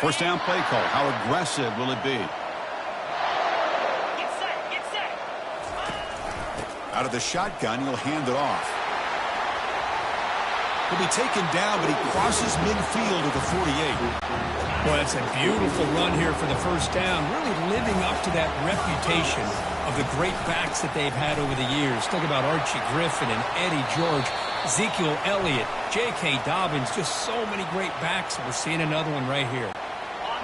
First down play call. How aggressive will it be? Get set, get set. Out of the shotgun, he'll hand it off. He'll be taken down, but he crosses midfield at the 48. Boy, that's a beautiful run here for the first down, really living up to that reputation of the great backs that they've had over the years. Think about Archie Griffin and Eddie George, Ezekiel Elliott, J.K. Dobbins, just so many great backs. We're seeing another one right here.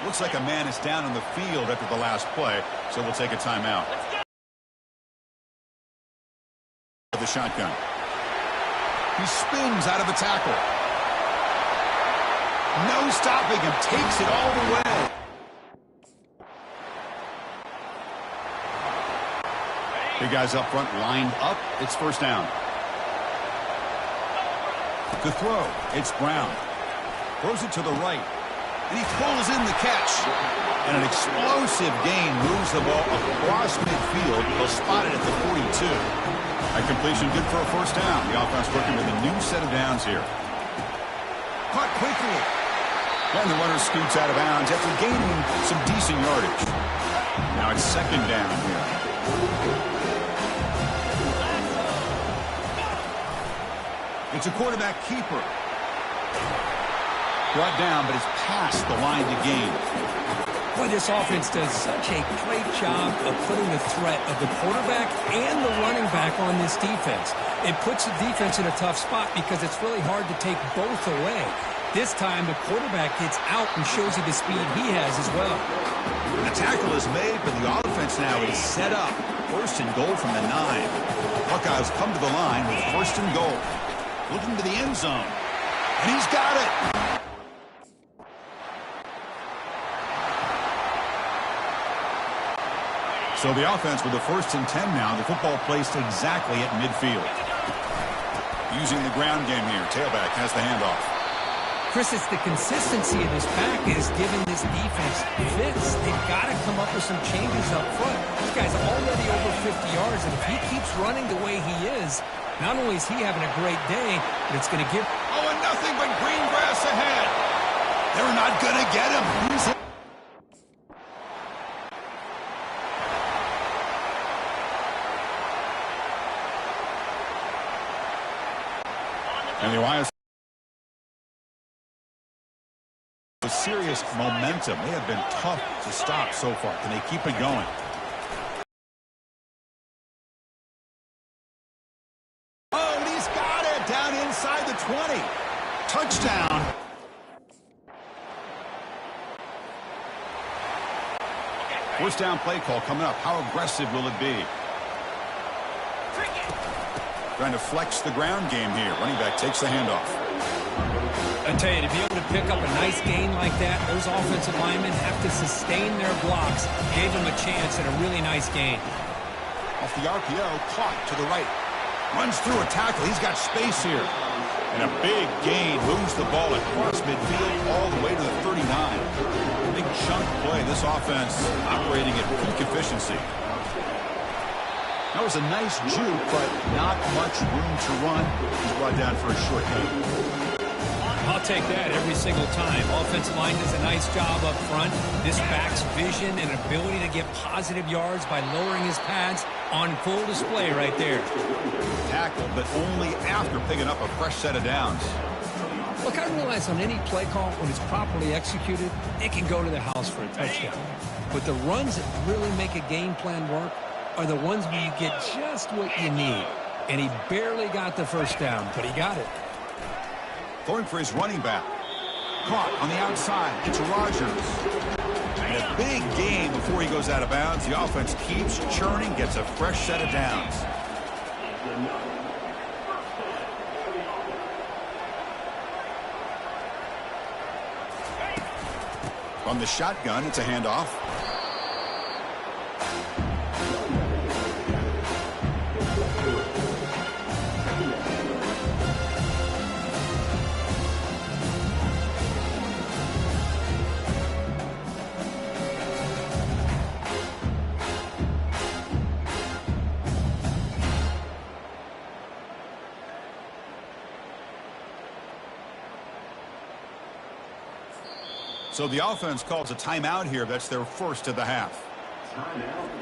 Looks like a man is down on the field after the last play, so we'll take a timeout. The shotgun. He spins out of the tackle. No stopping him. Takes it all the way. Big guys up front lined up. It's first down. To throw. It's Brown. Throws it to the right. And he pulls in the catch. And an explosive gain moves the ball across midfield. He'll spot it at the 42. A completion good for a first down. The offense working with a new set of downs here. Caught quickly. And the runner scoots out of bounds after gaining some decent yardage. Now it's second down here. It's a quarterback keeper. Brought down, but it's past the line to gain. Boy, this offense does such a great job of putting the threat of the quarterback and the running back on this defense. It puts the defense in a tough spot because it's really hard to take both away. This time, the quarterback gets out and shows you the speed he has as well. The tackle is made, but the offense now is set up. First and goal from the 9. Buckeyes come to the line with first and goal. Looking to the end zone. And he's got it. So the offense with the first and 10 now. The football placed exactly at midfield. Using the ground game here. Tailback has the handoff. Chris, it's the consistency of this back is giving this defense fits. They've got to come up with some changes up front. This guy's already over 50 yards, and if he keeps running the way he is, not only is he having a great day, but it's going to give... Oh, and nothing but green grass ahead. They're not going to get him. He's hit. And the Ohio serious momentum. They have been tough to stop so far. Can they keep it going? Oh, and he's got it down inside the 20. Touchdown. First down play call coming up. How aggressive will it be? Trying to flex the ground game here. Running back takes the handoff. I tell you, to be able to pick up a nice gain like that, those offensive linemen have to sustain their blocks. Gave them a chance at a really nice gain. Off the RPO, caught to the right. Runs through a tackle. He's got space here. And a big gain moves the ball across midfield all the way to the 39. Big chunk play. This offense operating at peak efficiency. That was a nice juke, but not much room to run. He's brought down for a short gain. I'll take that every single time. Offensive line does a nice job up front. This back's vision and ability to get positive yards by lowering his pads on full display right there. Tackle, but only after picking up a fresh set of downs. Look, I realize on any play call, when it's properly executed, it can go to the house for a touchdown. But the runs that really make a game plan work are the ones where you get just what you need. And he barely got the first down, but he got it. Going for his running back. Caught on the outside. It's Rodgers. And a big gain before he goes out of bounds. The offense keeps churning, gets a fresh set of downs. From the shotgun, it's a handoff. So the offense calls a timeout here. That's their first of the half. Timeout.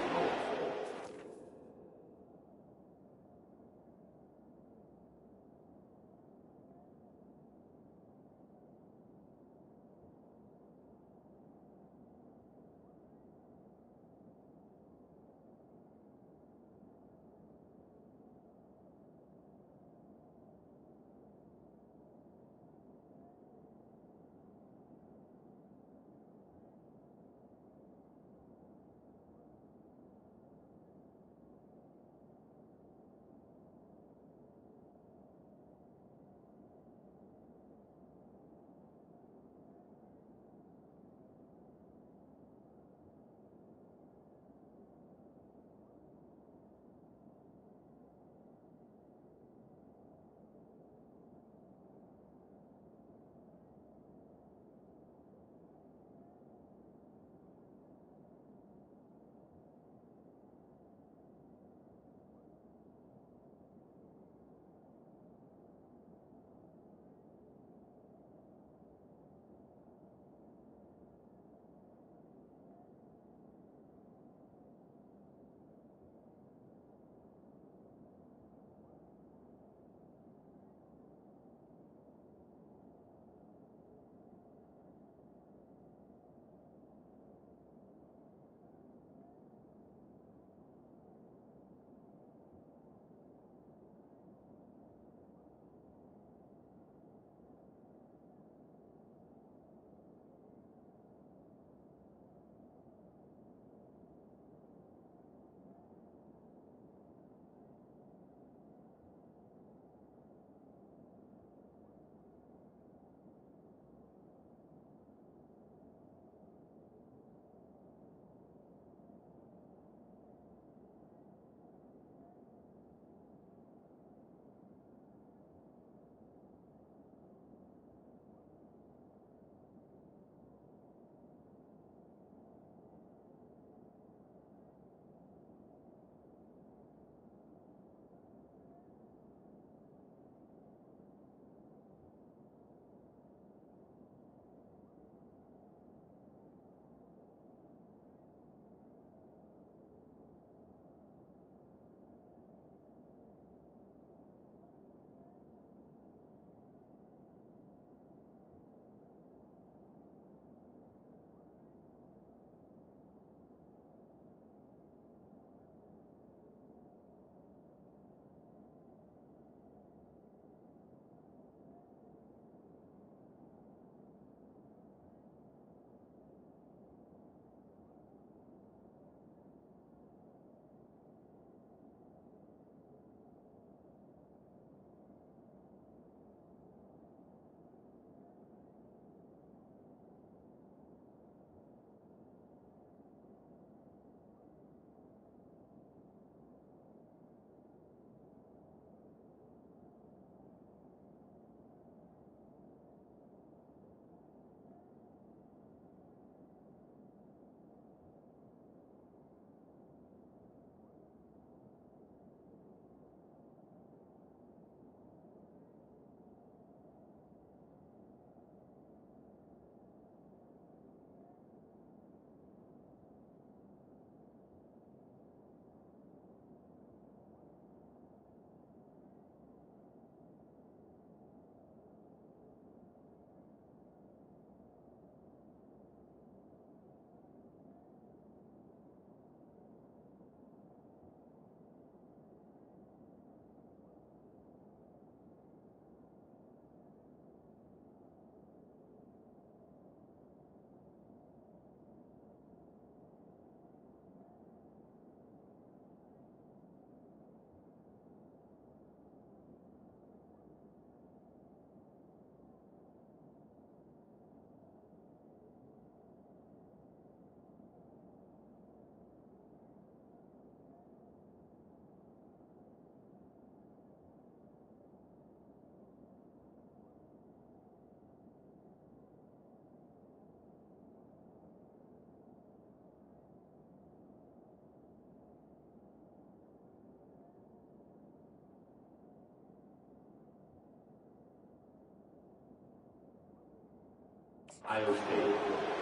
Iowa State.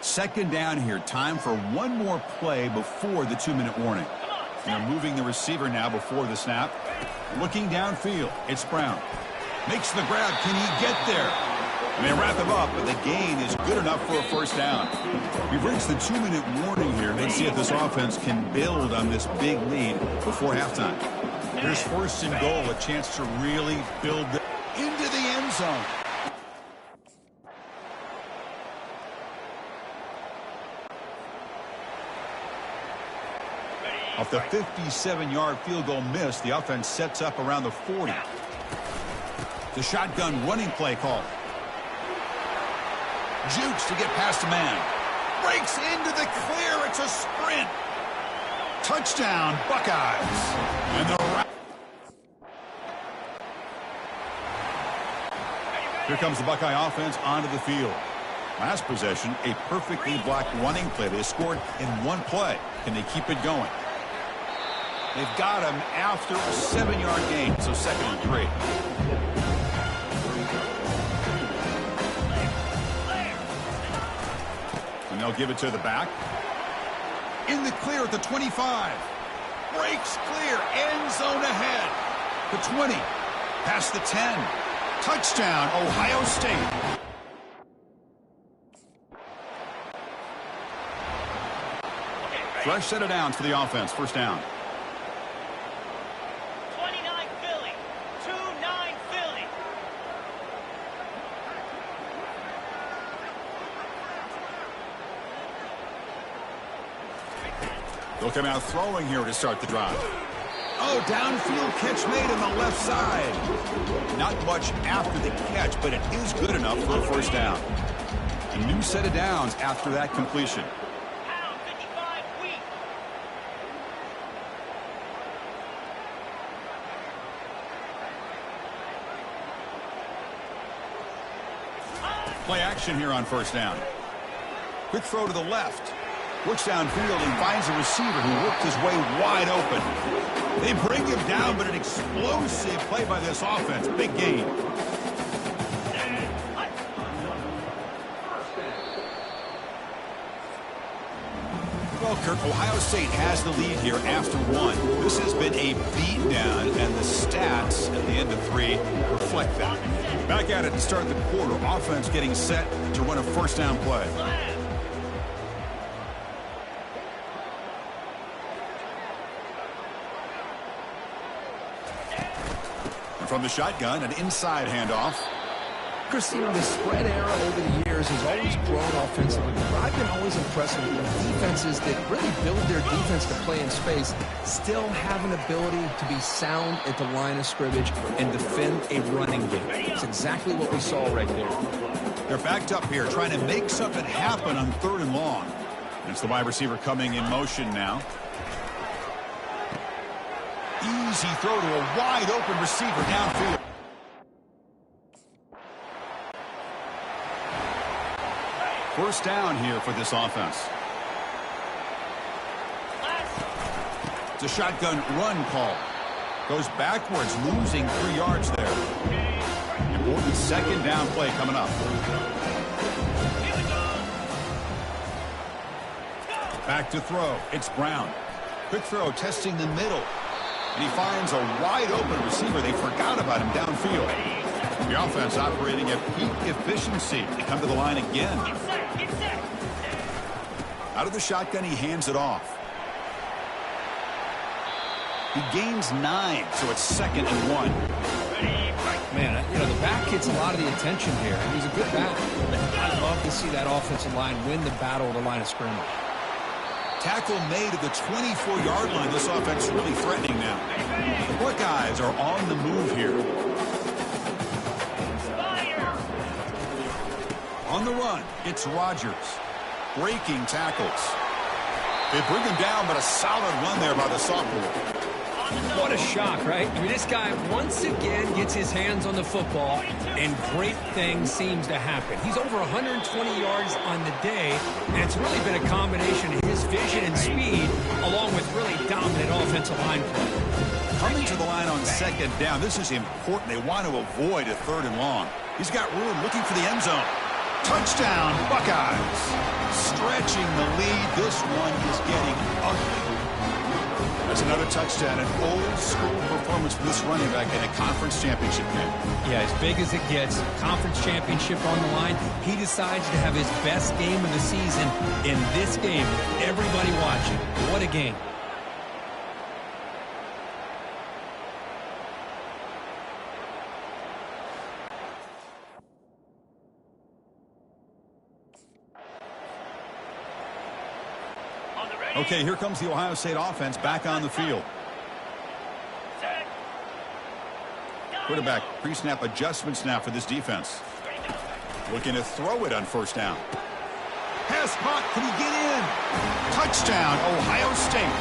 Second down here. Time for one more play before the 2-minute warning. They're moving the receiver now before the snap. Looking downfield. It's Brown. Makes the grab. Can he get there? And they wrap him up, but the gain is good enough for a first down. We've reached the 2-minute warning here. Let's see if this offense can build on this big lead before halftime. Here's first and goal, a chance to really build into the end zone. Off the 57-yard field goal miss, the offense sets up around the 40. The shotgun running play call. Jukes to get past a man. Breaks into the clear. It's a sprint. Touchdown, Buckeyes. And the here comes the Buckeye offense onto the field. Last possession, a perfectly blocked running play. They scored in one play. Can they keep it going? They've got him after a 7-yard gain, so 2nd and 3. And they'll give it to the back. In the clear at the 25. Breaks clear. End zone ahead. The 20. Past the 10. Touchdown, Ohio State. Fresh set of downs for the offense. First down. 29 Philly. 2-9 Philly. They'll come out throwing here to start the drive. Oh, downfield catch made on the left side. Not much after the catch, but it is good enough for a first down. A new set of downs after that completion. Pound 55 weak. Play action here on first down. Quick throw to the left. Looks downfield and finds a receiver who worked his way wide open. They bring him down, but an explosive play by this offense. Big gain. Well, Kirk, Ohio State has the lead here after one. This has been a beatdown, and the stats at the end of 3 reflect that. Back at it to start the quarter. Offense getting set to run a first down play. From the shotgun, an inside handoff. Christina, the spread era over the years has always grown offensively. But I've been always impressed with defenses that really build their defense to play in space, still have an ability to be sound at the line of scrimmage and defend a running game. It's exactly what we saw right there. They're backed up here, trying to make something happen on 3rd and long. And it's the wide receiver coming in motion now. Easy throw to a wide open receiver downfield. First down here for this offense. It's a shotgun run call. Goes backwards, losing 3 yards there. Important 2nd down play coming up. Back to throw. It's Brown. Quick throw, testing the middle. And he finds a wide open receiver. They forgot about him downfield. The offense operating at peak efficiency. They come to the line again. Out of the shotgun, he hands it off. He gains 9, so it's 2nd and 1. Man, you know, the back gets a lot of the attention here. He's a good back. I'd love to see that offensive line win the battle at the line of scrimmage. Tackle made at the 24-yard line. This offense really threatening now. The Buckeyes are on the move here. On the run, it's Rodgers. Breaking tackles. They bring him down, but a solid run there by the sophomore. What a shock, right? I mean, this guy once again gets his hands on the football, and great things seems to happen. He's over 120 yards on the day, and it's really been a combination of his vision and speed, along with really dominant offensive line play. Coming to the line on 2nd down, this is important. They want to avoid a 3rd and long. He's got room, looking for the end zone. Touchdown, Buckeyes. Stretching the lead. This one is getting ugly. That's another touchdown, an old-school performance for this running back in a conference championship game. Yeah, as big as it gets, conference championship on the line. He decides to have his best game of the season in this game. Everybody watching. What a game. Okay, here comes the Ohio State offense back on the field. Quarterback pre-snap adjustments now for this defense. Looking to throw it on first down. Pass spot, can he get in? Touchdown, Ohio State.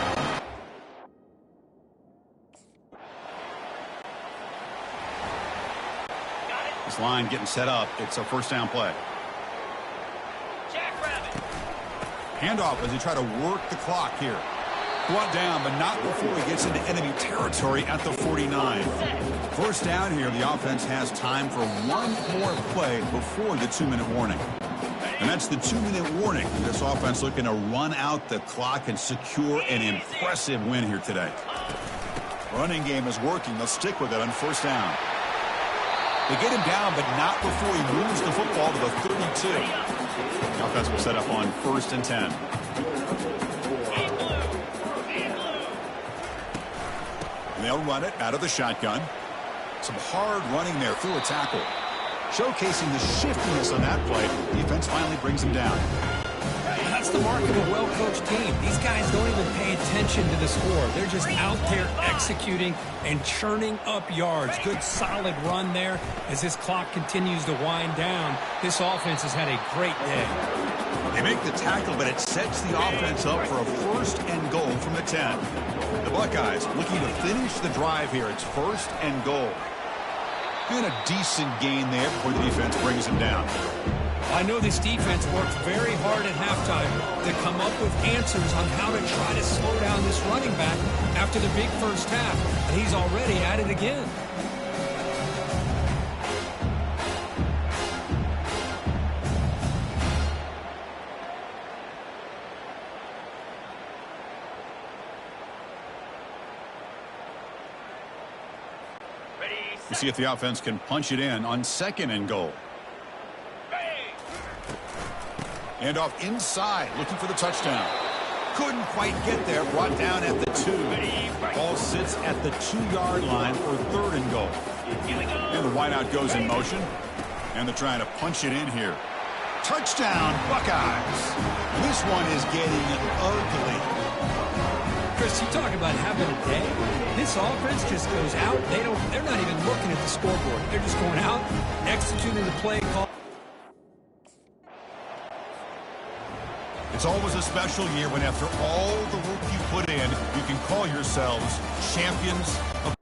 This line getting set up. It's a first down play. Handoff as he try to work the clock here. Brought down, but not before he gets into enemy territory at the 49. First down here, the offense has time for one more play before the 2-minute warning. And that's the 2-minute warning. This offense looking to run out the clock and secure an impressive win here today. Running game is working. They'll stick with it on first down. They get him down, but not before he moves the football to the 32. The offense will set up on 1st and 10. And they'll run it out of the shotgun. Some hard running there through a tackle. Showcasing the shiftiness on that play. Defense finally brings him down. That's the mark of a well-coached team. These guys don't even pay attention to the score. They're just out there executing and churning up yards. Good, solid run there as this clock continues to wind down. This offense has had a great day. They make the tackle, but it sets the offense up for a 1st and goal from the 10. The Buckeyes looking to finish the drive here. It's 1st and goal. And a decent gain there before the defense brings him down. I know this defense worked very hard at halftime to come up with answers on how to try to slow down this running back after the big first half, and he's already at it again. We'll see if the offense can punch it in on 2nd and goal. And off inside, looking for the touchdown. Couldn't quite get there, brought down at the 2. Ball sits at the 2-yard line for 3rd and goal. And the wideout goes in motion. And they're trying to punch it in here. Touchdown, Buckeyes. This one is getting ugly. Chris, you talk about having a day. This offense just goes out. They're not even looking at the scoreboard. They're just going out, executing the play call. It's always a special year when after all the work you put in, you can call yourselves champions of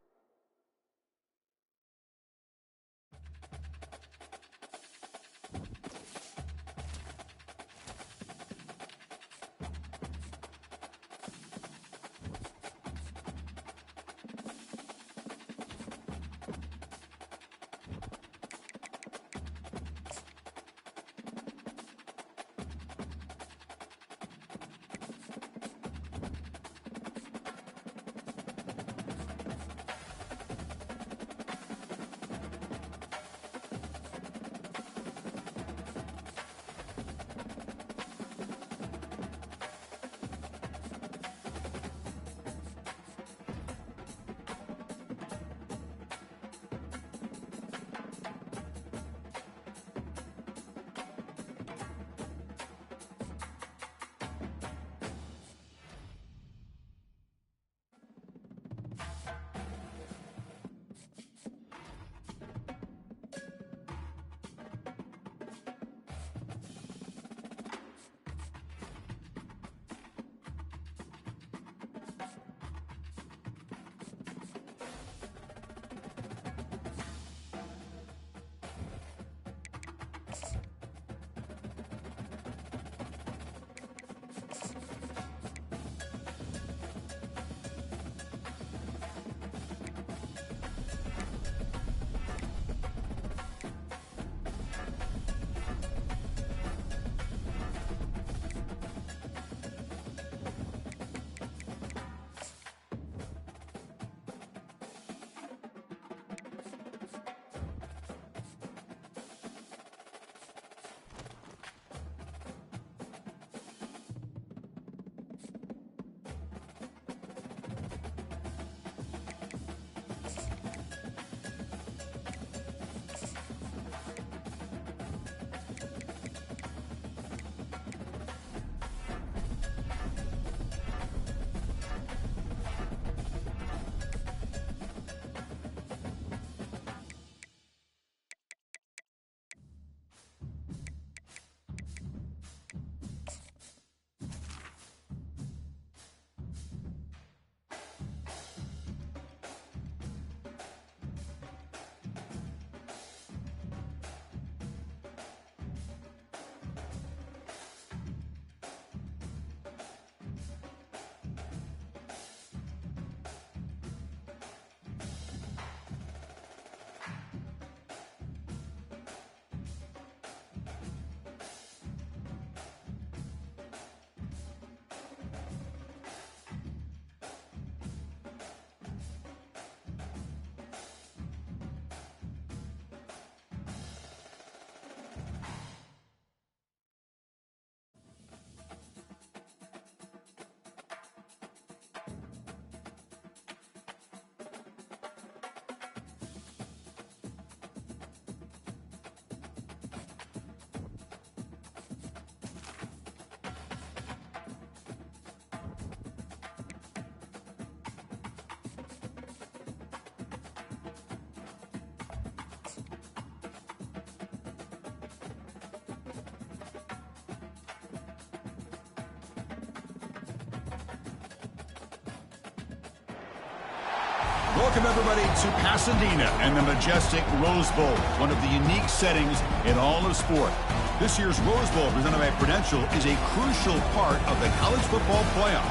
Welcome, everybody, to Pasadena and the majestic Rose Bowl, one of the unique settings in all of sport. This year's Rose Bowl, presented by Prudential, is a crucial part of the college football playoff.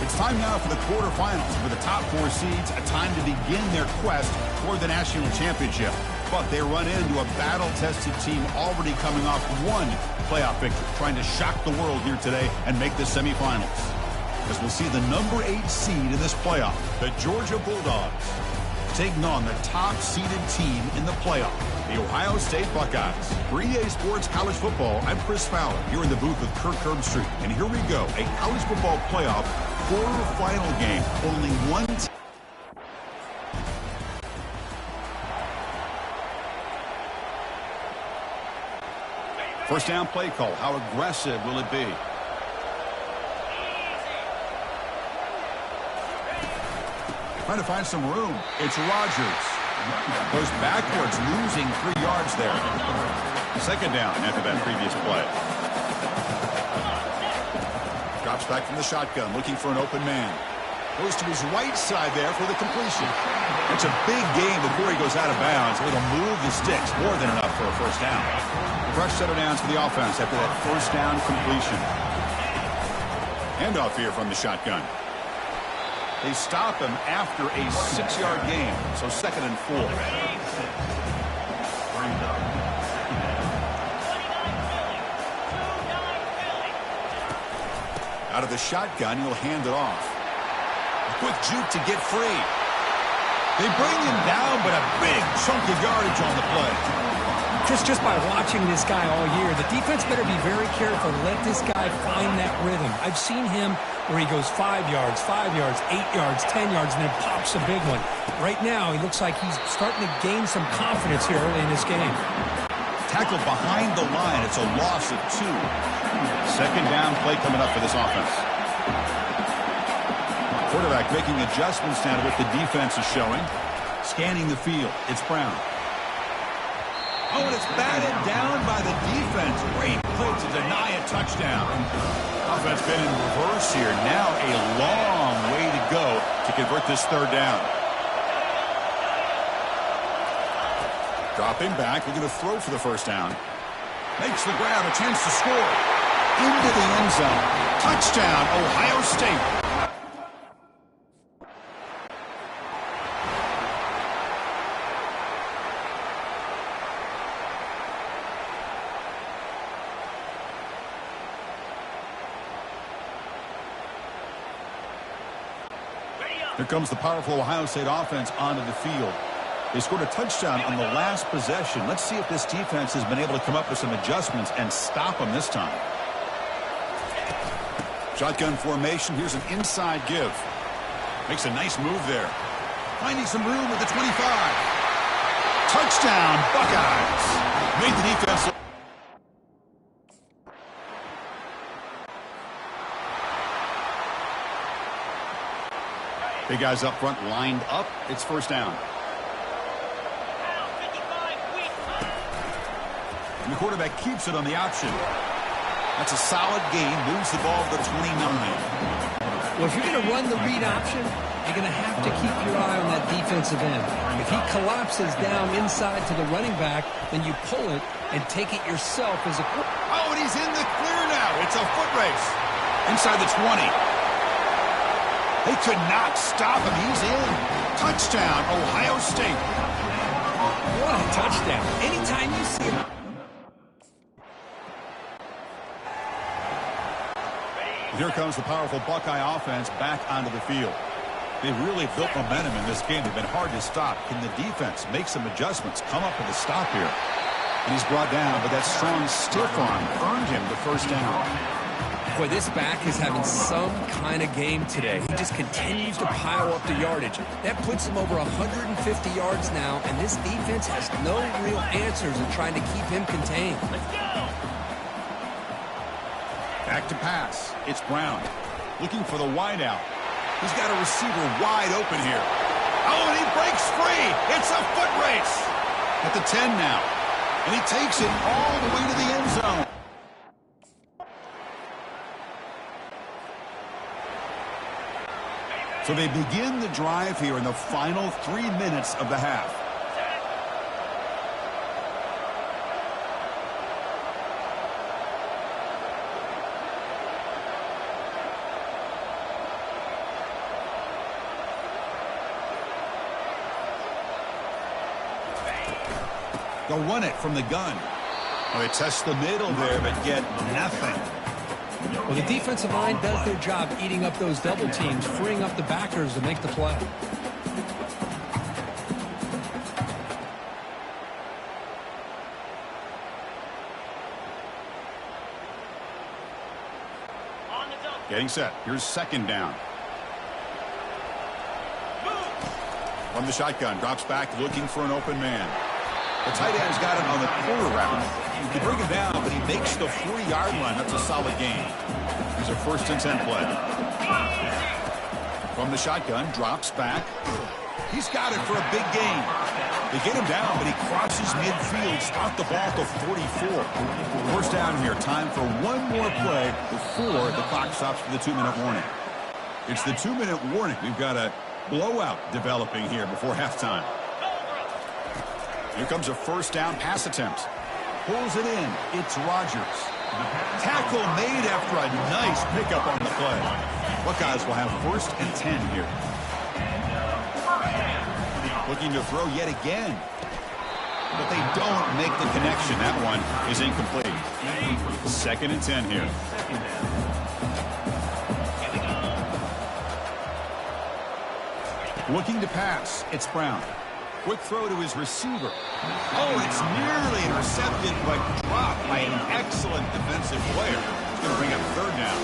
It's time now for the quarterfinals, for the top 4 seeds, a time to begin their quest toward the national championship. But they run into a battle-tested team already coming off one playoff victory, trying to shock the world here today and make the semifinals. As we'll see the number 8 seed in this playoff, the Georgia Bulldogs, taking on the top-seeded team in the playoff, the Ohio State Buckeyes. For EA Sports College Football, I'm Chris Fowler, here in the booth with Kirk Herbstreit. And here we go, a college football playoff quarterfinal game. Only one team. First down play call. How aggressive will it be? Trying to find some room. It's Rodgers. Goes backwards, losing 3 yards there. Second down after that previous play. Drops back from the shotgun, looking for an open man. Goes to his right side there for the completion. It's a big game before he goes out of bounds. It'll move the sticks, more than enough for a first down. Fresh set of downs for the offense after that first down completion. Handoff here from the shotgun. They stop him after a 6-yard gain, so 2nd and 4. Out of the shotgun, he'll hand it off. A quick juke to get free. They bring him down, but a big chunk of yardage on the play. Chris, just by watching this guy all year, the defense better be very careful. Let this guy find that rhythm. I've seen him where he goes 5 yards, 8 yards, 10 yards, and then pops a big one. Right now, he looks like he's starting to gain some confidence here early in this game. Tackled behind the line. It's a loss of 2. Second down play coming up for this offense. Quarterback making adjustments now to what the defense is showing. Scanning the field. It's Brown. Oh, and it's batted down by the defense. Great play to deny a touchdown. Offense been in reverse here. Now a long way to go to convert this third down. Dropping back, looking to throw for the first down. Makes the grab, a chance to score. Into the end zone. Touchdown, Ohio State. Here comes the powerful Ohio State offense onto the field. They scored a touchdown on the last possession. Let's see if this defense has been able to come up with some adjustments and stop them this time. Shotgun formation. Here's an inside give. Makes a nice move there. Finding some room at the 25. Touchdown, Buckeyes. Made the defense. Big guys up front lined up. It's first down. And the quarterback keeps it on the option. That's a solid gain. Moves the ball to the 29. Well, if you're going to run the read option, you're going to have to keep your eye on that defensive end. If he collapses down inside to the running back, then you pull it and take it yourself as a... Oh, and he's in the clear now. It's a foot race. Inside the 20. They could not stop him. He's in. Touchdown, Ohio State. What a touchdown. Anytime you see him. Here comes the powerful Buckeye offense back onto the field. They've really built momentum in this game. They've been hard to stop. Can the defense make some adjustments, come up with a stop here? And he's brought down, but that strong stiff arm earned him the first down. Boy, this back is having some kind of game today. He just continues to pile up the yardage. That puts him over 150 yards now, and this defense has no real answers in trying to keep him contained. Back to pass. It's Brown. Looking for the wideout. He's got a receiver wide open here. Oh, and he breaks free. It's a foot race. At the 10 now. And he takes it all the way to the end zone. So they begin the drive here in the final 3 minutes of the half. They'll run it from the gun. Well, they test the middle there, but get nothing. Well, the defensive line does their job eating up those double teams, freeing up the backers to make the play. Getting set. Here's second down. From the shotgun, drops back, looking for an open man. The tight end's got it on the quarter route. He bring him down, but he makes the 3-yard line. That's a solid gain. Here's a 1st and 10 play. From the shotgun, drops back. He's got it for a big gain. They get him down, but he crosses midfield, stop the ball to 44. First down here. Time for one more play before the clock stops for the 2-minute warning. It's the 2-minute warning. We've got a blowout developing here before halftime. Here comes a first down pass attempt. Pulls it in. It's Rodgers. Tackle made after a nice pickup on the play. Buckeyes will have 1st and 10 here. Looking to throw yet again. But they don't make the connection. That one is incomplete. 2nd and 10 here. Looking to pass. It's Brown. Quick throw to his receiver. Oh, it's nearly intercepted, but dropped by an excellent defensive player. It's going to bring up 3rd down.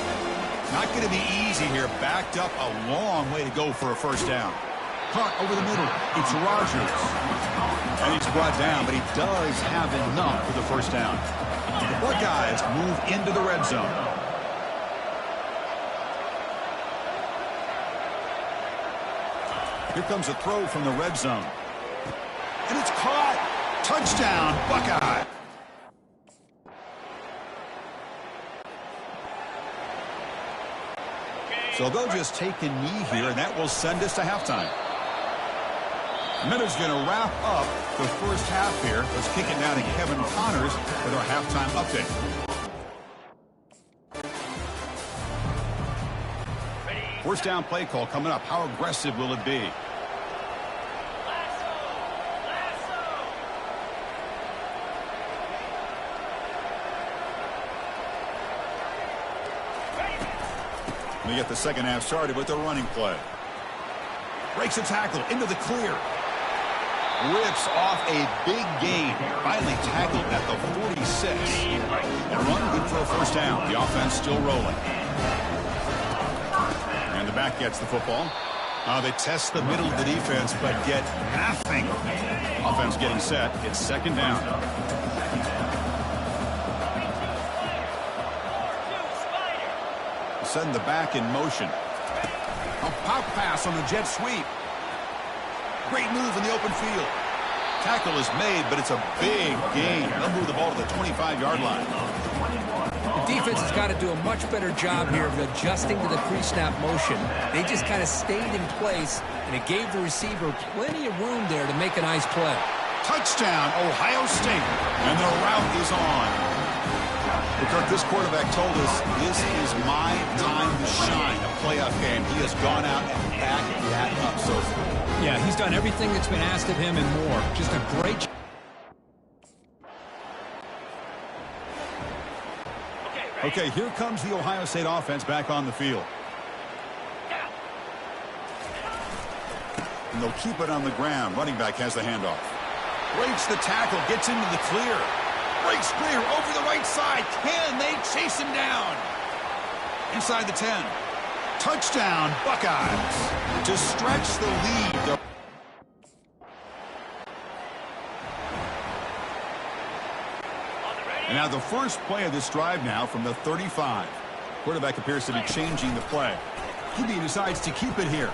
Not going to be easy here. Backed up a long way to go for a first down. Caught over the middle. It's Rodgers. And he's brought down, but he does have enough for the first down. The Buckeyes move into the red zone. Here comes a throw from the red zone. And it's caught. Touchdown, Buckeye. So they'll just take a knee here, and that will send us to halftime. Minute's going to wrap up the first half here. Let's kick it now to Kevin Connors with our halftime update. First down play call coming up. How aggressive will it be? We get the second half started with the running play. Breaks a tackle into the clear. Rips off a big gain. Finally tackled at the 46. And run good for a first down. The offense still rolling. And the back gets the football. They test the middle of the defense, but get nothing. Offense getting set. It's second down. Send the back in motion. A pop pass on the jet sweep. Great move in the open field. Tackle is made, but it's a big gain. They'll move the ball to the 25-yard line. The defense has got to do a much better job here of adjusting to the pre-snap motion. They just kind of stayed in place, and it gave the receiver plenty of room there to make a nice play. Touchdown, Ohio State. And the route is on. Kirk, this quarterback told us this is my time to shine, a playoff game. He has gone out and backed that up so far. Yeah, he's done everything that's been asked of him and more. Just a great job. Okay, here comes the Ohio State offense back on the field. And they'll keep it on the ground. Running back has the handoff. Breaks the tackle, gets into the clear. Breaks clear over the right side. Can they chase him down? Inside the 10. Touchdown, Buckeyes. To stretch the lead. And now the first play of this drive now from the 35. Quarterback appears to be changing the play. QB decides to keep it here.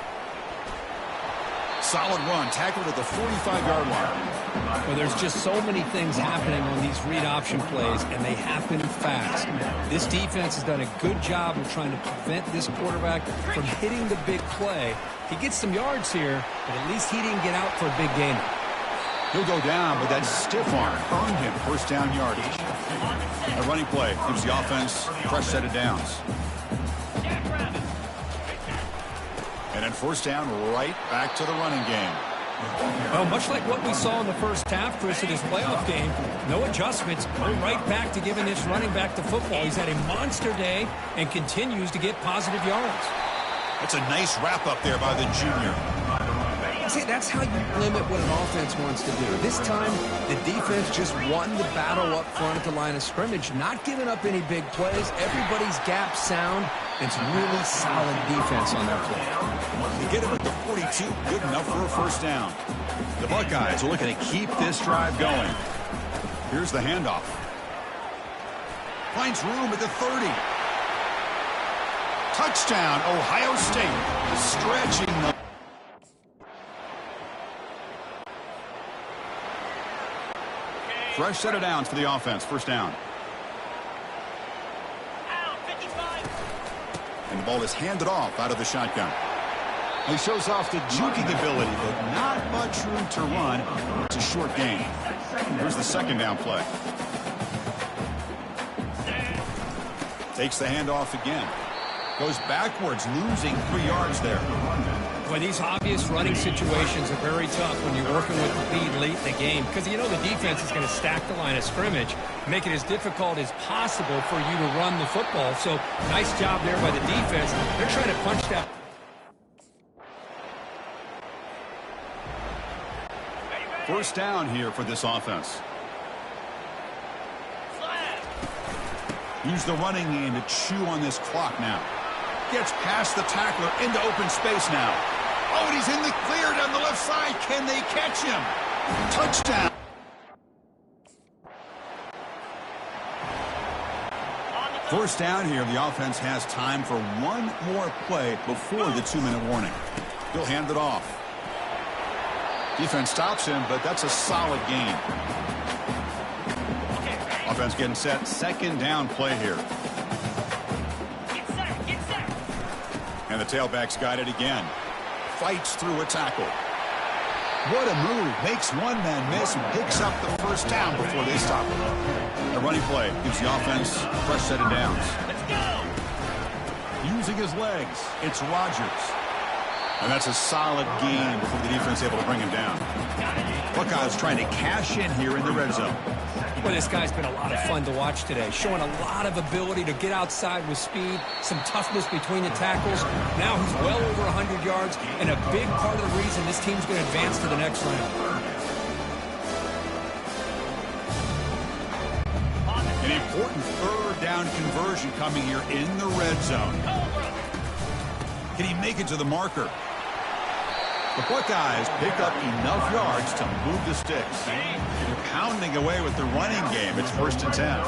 solid run, tackled at the 45-yard line. Well, there's just so many things happening on these read option plays, and they happen fast. This defense has done a good job of trying to prevent this quarterback from hitting the big play. He gets some yards here, but at least he didn't get out for a big gain. He'll go down, but that stiff arm earned him first down yardage. A running play gives the offense a fresh set of downs. And then first down, right back to the running game. Well, much like what we saw in the first half, Chris, in this playoff game, no adjustments. We're right back to giving this running back the football. He's had a monster day and continues to get positive yards. That's a nice wrap-up there by the junior. See, that's how you limit what an offense wants to do. This time, the defense just won the battle up front at the line of scrimmage, not giving up any big plays. Everybody's gap sound. It's really solid defense on that play. They get him at the 42, good enough for a first down. The Buckeyes are looking to keep this drive going. Here's the handoff. Finds room at the 30. Touchdown, Ohio State, stretching the... Fresh set of downs for the offense. First down. And the ball is handed off out of the shotgun. He shows off the juking ability, but not much room to run. It's a short gain. Here's the second down play. Takes the handoff again. Goes backwards, losing 3 yards there. Well, these obvious running situations are very tough when you're working with the lead late in the game because you know the defense is going to stack the line of scrimmage, make it as difficult as possible for you to run the football. So, nice job there by the defense. They're trying to punch that. First down here for this offense. Use the running game to chew on this clock now. Gets past the tackler into open space now. Oh, and he's in the clear down the left side. Can they catch him? Touchdown. First down here. The offense has time for one more play before the 2-minute warning. He'll hand it off. Defense stops him, but that's a solid gain. Offense getting set. Second down play here. And the tailback's got it again. Fights through a tackle. What a move. Makes one man miss and picks up the first down before they stop him. The running play gives the offense a fresh set of downs. Let's go. Using his legs, it's Rodgers. And that's a solid gain before the defense is able to bring him down. Buckeyes trying to cash in here in the red zone. Well, this guy's been a lot of fun to watch today, showing a lot of ability to get outside with speed, some toughness between the tackles. Now he's well over 100 yards, and a big part of the reason this team's going to advance to the next round. An important third down conversion coming here in the red zone. Can he make it to the marker? The Buckeyes pick up enough yards to move the sticks. They're pounding away with the running game. It's 1st and 10.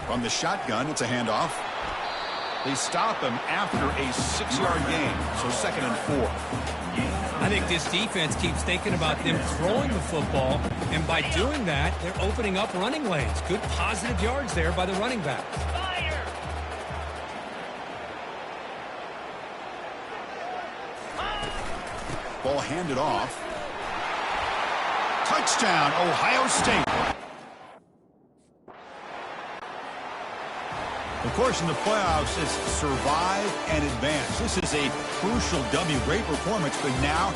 From the shotgun, it's a handoff. They stop him after a 6-yard gain, so 2nd and 4. I think this defense keeps thinking about them throwing the football, and by doing that, they're opening up running lanes. Good positive yards there by the running back. Ball handed off. Touchdown, Ohio State. Of course, in the playoffs, it's survive and advance. This is a crucial W. Great performance, but now